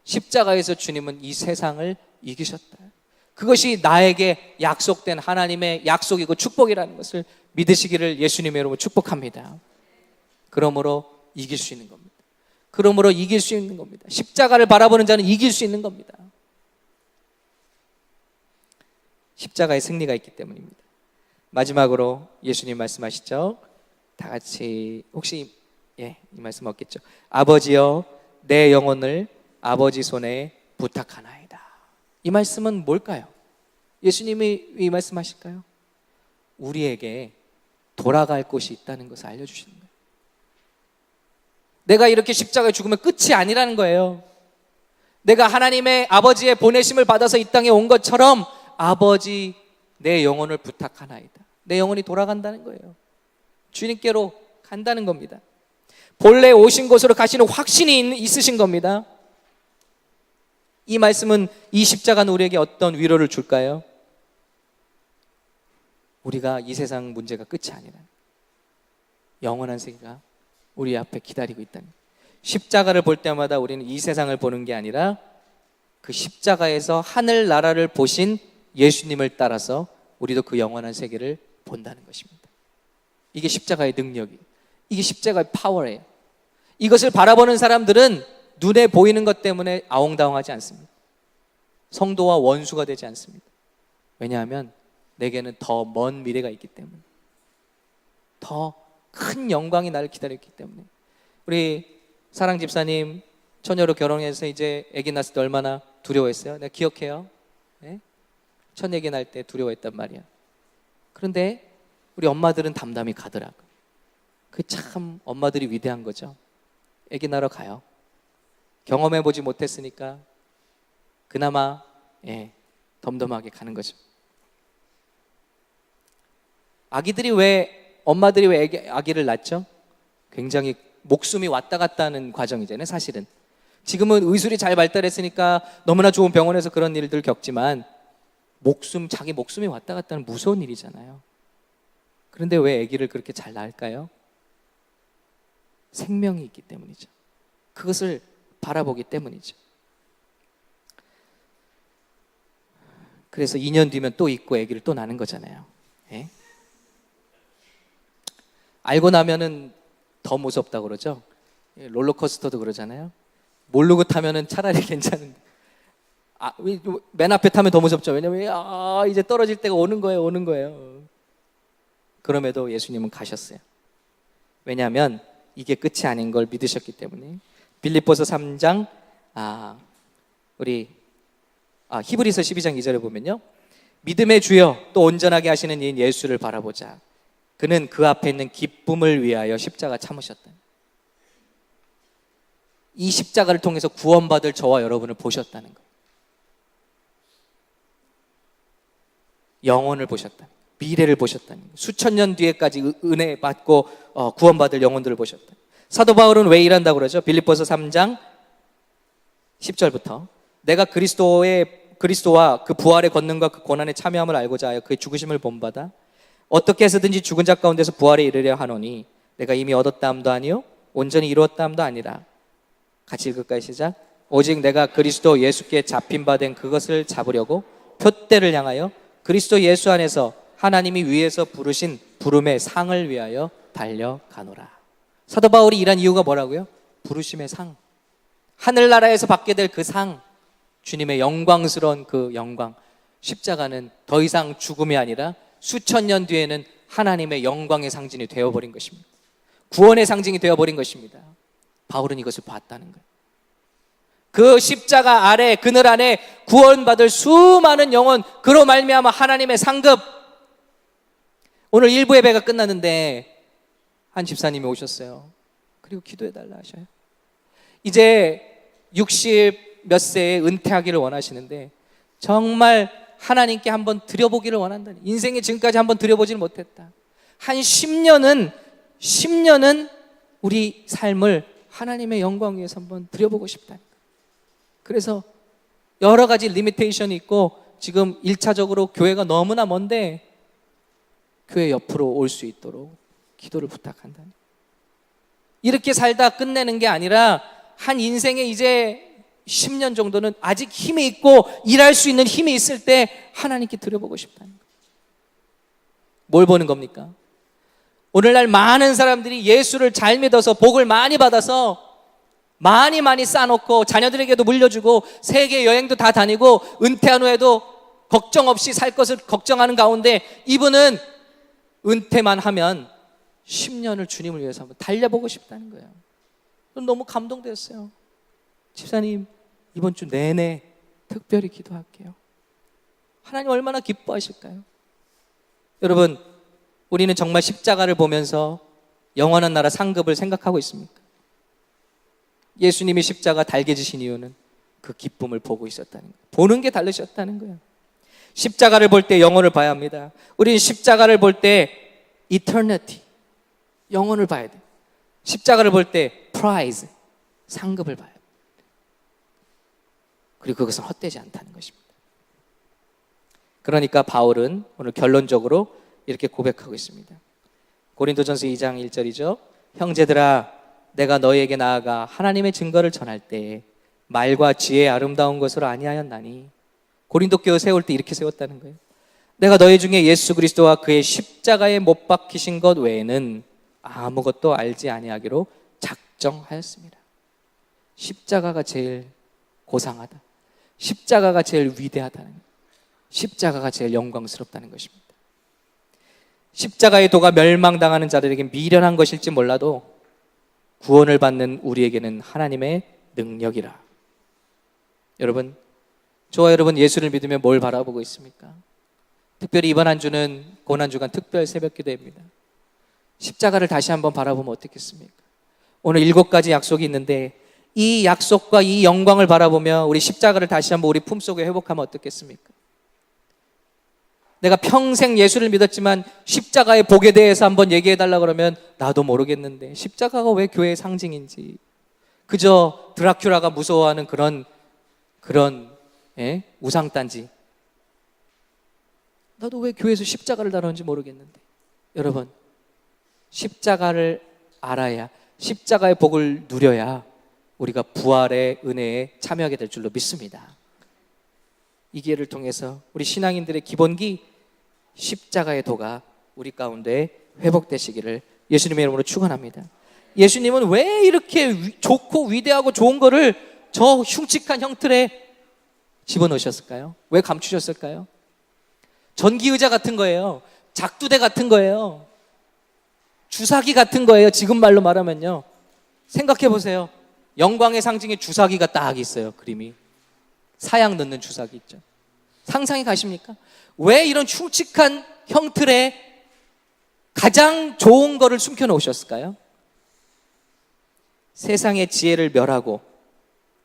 십자가에서 주님은 이 세상을 이기셨다. 그것이 나에게 약속된 하나님의 약속이고 축복이라는 것을 믿으시기를 예수님의 이름으로 축복합니다. 그러므로 이길 수 있는 겁니다. 그러므로 이길 수 있는 겁니다. 십자가를 바라보는 자는 이길 수 있는 겁니다. 십자가의 승리가 있기 때문입니다. 마지막으로 예수님 말씀하시죠. 다 같이 혹시 이 말씀 없겠죠? 아버지여 내 영혼을 아버지 손에 부탁하나이다. 이 말씀은 뭘까요? 예수님이 이 말씀하실까요? 우리에게 돌아갈 곳이 있다는 것을 알려주시는 거예요. 내가 이렇게 십자가에 죽으면 끝이 아니라는 거예요. 내가 하나님의 아버지의 보내심을 받아서 이 땅에 온 것처럼 아버지 내 영혼을 부탁하나이다. 내 영혼이 돌아간다는 거예요. 주님께로 간다는 겁니다. 본래 오신 곳으로 가시는 확신이 있으신 겁니다. 이 말씀은, 이 십자가는 우리에게 어떤 위로를 줄까요? 우리가 이 세상 문제가 끝이 아니라 영원한 세계가 우리 앞에 기다리고 있다는 거예요. 십자가를 볼 때마다 우리는 이 세상을 보는 게 아니라 그 십자가에서 하늘나라를 보신 예수님을 따라서 우리도 그 영원한 세계를 본다는 것입니다. 이게 십자가의 능력이에요. 이게 십자가의 파워예요. 이것을 바라보는 사람들은 눈에 보이는 것 때문에 아웅다웅하지 않습니다. 성도와 원수가 되지 않습니다. 왜냐하면 내게는 더 먼 미래가 있기 때문에, 더 큰 영광이 나를 기다렸기 때문에. 우리 사랑 집사님 처녀로 결혼해서 이제 아기 낳았을 때 얼마나 두려워했어요? 내가 기억해요. 네? 첫 아기 낳을 때 두려워했단 말이야. 그런데 우리 엄마들은 담담히 가더라고. 그 참 엄마들이 위대한 거죠. 아기 낳으러 가요. 경험해보지 못했으니까 그나마 덤덤하게 가는 거죠. 엄마들이 왜 아기를 낳죠? 굉장히 목숨이 왔다 갔다 하는 과정이잖아요, 사실은. 지금은 의술이 잘 발달했으니까 너무나 좋은 병원에서 그런 일들 겪지만 자기 목숨이 왔다 갔다 하는 무서운 일이잖아요. 그런데 왜 아기를 그렇게 잘 낳을까요? 생명이 있기 때문이죠. 그것을 바라보기 때문이죠. 그래서 2년 뒤면 또 있고 아기를 또 낳는 거잖아요. 예? 알고 나면은 더 무섭다고 그러죠. 롤러코스터도 그러잖아요. 모르고 타면은 차라리 괜찮은데 맨 앞에 타면 더 무섭죠. 왜냐면 이제 떨어질 때가 오는 거예요. 그럼에도 예수님은 가셨어요. 왜냐하면 이게 끝이 아닌 걸 믿으셨기 때문에. 빌립보서 3장 히브리서 12장 2절에 보면요, 믿음의 주여 또 온전하게 하시는 이인 예수를 바라보자. 그는 그 앞에 있는 기쁨을 위하여 십자가 참으셨다. 이 십자가를 통해서 구원받을 저와 여러분을 보셨다는 거예요. 영혼을 보셨다. 미래를 보셨다는 거예요. 수천 년 뒤에까지 은혜 받고 구원받을 영혼들을 보셨다. 사도 바울은 왜 일한다고 그러죠? 빌립보서 3장 10절부터 내가 그리스도와 그 부활의 권능과 그 고난에 참여함을 알고자 하여 그의 죽으심을 본받아 어떻게 해서든지 죽은 자 가운데서 부활에 이르려 하노니 내가 이미 얻었다함도 아니요 온전히 이루었다함도 아니라. 같이 읽을까요? 시작. 오직 내가 그리스도 예수께 잡힌 바 된 그것을 잡으려고 표대를 향하여 그리스도 예수 안에서 하나님이 위에서 부르신 부름의 상을 위하여 달려가노라. 사도 바울이 일한 이유가 뭐라고요? 부르심의 상, 하늘나라에서 받게 될 그 상, 주님의 영광스러운 그 영광. 십자가는 더 이상 죽음이 아니라 수천 년 뒤에는 하나님의 영광의 상징이 되어버린 것입니다. 구원의 상징이 되어버린 것입니다. 바울은 이것을 봤다는 거예요. 그 십자가 아래, 그늘 안에 구원받을 수많은 영혼, 그로 말미암아 하나님의 상급. 오늘 일부 예배가 끝났는데 한 집사님이 오셨어요. 그리고 기도해달라 하셔요. 이제 60 몇 세에 은퇴하기를 원하시는데 정말 하나님께 한번 드려보기를 원한다니. 인생에 지금까지 한번 드려보지를 못했다. 한 10년은 우리 삶을 하나님의 영광 위해서 한번 드려보고 싶다니까. 그래서 여러 가지 리미테이션이 있고 지금 1차적으로 교회가 너무나 먼데 교회 옆으로 올 수 있도록 기도를 부탁한다니. 이렇게 살다 끝내는 게 아니라 한 인생에 이제 10년 정도는 아직 힘이 있고 일할 수 있는 힘이 있을 때 하나님께 드려보고 싶다는 거예요. 뭘 보는 겁니까? 오늘날 많은 사람들이 예수를 잘 믿어서 복을 많이 받아서 많이 쌓아놓고 자녀들에게도 물려주고 세계 여행도 다 다니고 은퇴한 후에도 걱정 없이 살 것을 걱정하는 가운데 이분은 은퇴만 하면 10년을 주님을 위해서 한번 달려보고 싶다는 거예요. 너무 감동되었어요. 집사님, 이번 주 내내 특별히 기도할게요. 하나님 얼마나 기뻐하실까요? 여러분, 우리는 정말 십자가를 보면서 영원한 나라 상급을 생각하고 있습니까? 예수님이 십자가 달게 지신 이유는 그 기쁨을 보고 있었다는 거예요. 보는 게 다르셨다는 거예요. 십자가를 볼 때 영혼을 봐야 합니다. 우리는 십자가를 볼 때 eternity, 영혼을 봐야 돼요. 십자가를 볼 때 prize, 상급을 봐야 돼요. 그리고 그것은 헛되지 않다는 것입니다. 그러니까 바울은 오늘 결론적으로 이렇게 고백하고 있습니다. 고린도전서 2장 1절이죠. 형제들아, 내가 너희에게 나아가 하나님의 증거를 전할 때 말과 지혜의 아름다운 것으로 아니하였나니. 고린도 교회 세울 때 이렇게 세웠다는 거예요. 내가 너희 중에 예수 그리스도와 그의 십자가에 못 박히신 것 외에는 아무것도 알지 아니하기로 작정하였습니다. 십자가가 제일 고상하다. 십자가가 제일 위대하다는 거예요. 십자가가 제일 영광스럽다는 것입니다. 십자가의 도가 멸망당하는 자들에게 미련한 것일지 몰라도 구원을 받는 우리에게는 하나님의 능력이라. 여러분, 저와 여러분 예수를 믿으며 뭘 바라보고 있습니까? 특별히 이번 한 주는 고난주간 특별 새벽 기도입니다. 십자가를 다시 한번 바라보면 어떻겠습니까? 오늘 7가지 약속이 있는데 이 약속과 이 영광을 바라보며 우리 십자가를 다시 한번 우리 품속에 회복하면 어떻겠습니까? 내가 평생 예수를 믿었지만 십자가의 복에 대해서 한번 얘기해달라 그러면 나도 모르겠는데 십자가가 왜 교회의 상징인지, 그저 드라큘라가 무서워하는 그런 우상단지, 나도 왜 교회에서 십자가를 다루는지 모르겠는데. 여러분, 십자가를 알아야, 십자가의 복을 누려야 우리가 부활의 은혜에 참여하게 될 줄로 믿습니다. 이 기회를 통해서 우리 신앙인들의 기본기 십자가의 도가 우리 가운데 회복되시기를 예수님의 이름으로 축원합니다. 예수님은 왜 이렇게 좋고 위대하고 좋은 거를 저 흉측한 형틀에 집어넣으셨을까요? 왜 감추셨을까요? 전기의자 같은 거예요. 작두대 같은 거예요. 주사기 같은 거예요. 지금 말로 말하면요. 생각해 보세요. 영광의 상징에 주사기가 딱 있어요. 그림이 사약 넣는 주사기 있죠. 상상이 가십니까? 왜 이런 흉측한 형틀에 가장 좋은 거를 숨겨 놓으셨을까요? 세상의 지혜를 멸하고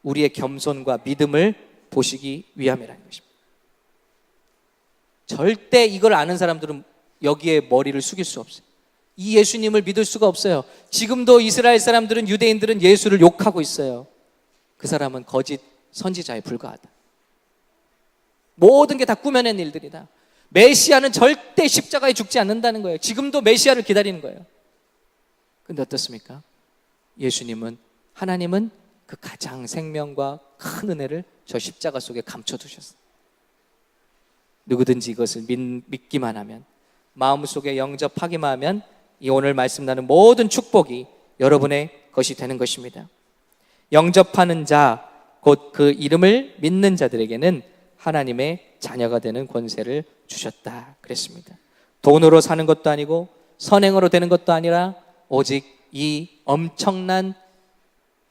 우리의 겸손과 믿음을 보시기 위함이라는 것입니다. 절대 이걸 아는 사람들은 여기에 머리를 숙일 수 없어요. 이 예수님을 믿을 수가 없어요. 지금도 이스라엘 사람들은, 유대인들은 예수를 욕하고 있어요. 그 사람은 거짓 선지자에 불과하다. 모든 게 다 꾸며낸 일들이다. 메시아는 절대 십자가에 죽지 않는다는 거예요. 지금도 메시아를 기다리는 거예요. 근데 어떻습니까? 예수님은, 하나님은 그 가장 생명과 큰 은혜를 저 십자가 속에 감춰두셨어요. 누구든지 이것을 믿기만 하면, 마음속에 영접하기만 하면 이 오늘 말씀 나눈 모든 축복이 여러분의 것이 되는 것입니다. 영접하는 자, 곧 그 이름을 믿는 자들에게는 하나님의 자녀가 되는 권세를 주셨다 그랬습니다. 돈으로 사는 것도 아니고 선행으로 되는 것도 아니라 오직 이 엄청난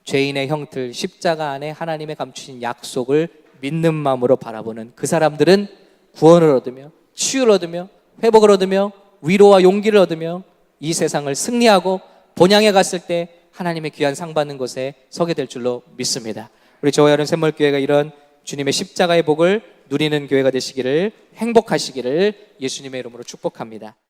죄인의 형틀 십자가 안에 하나님의 감추신 약속을 믿는 마음으로 바라보는 그 사람들은 구원을 얻으며 치유를 얻으며 회복을 얻으며 위로와 용기를 얻으며 이 세상을 승리하고 본향에 갔을 때 하나님의 귀한 상 받는 곳에 서게 될 줄로 믿습니다. 우리 저와 여러분 샘물교회가 이런 주님의 십자가의 복을 누리는 교회가 되시기를, 행복하시기를 예수님의 이름으로 축복합니다.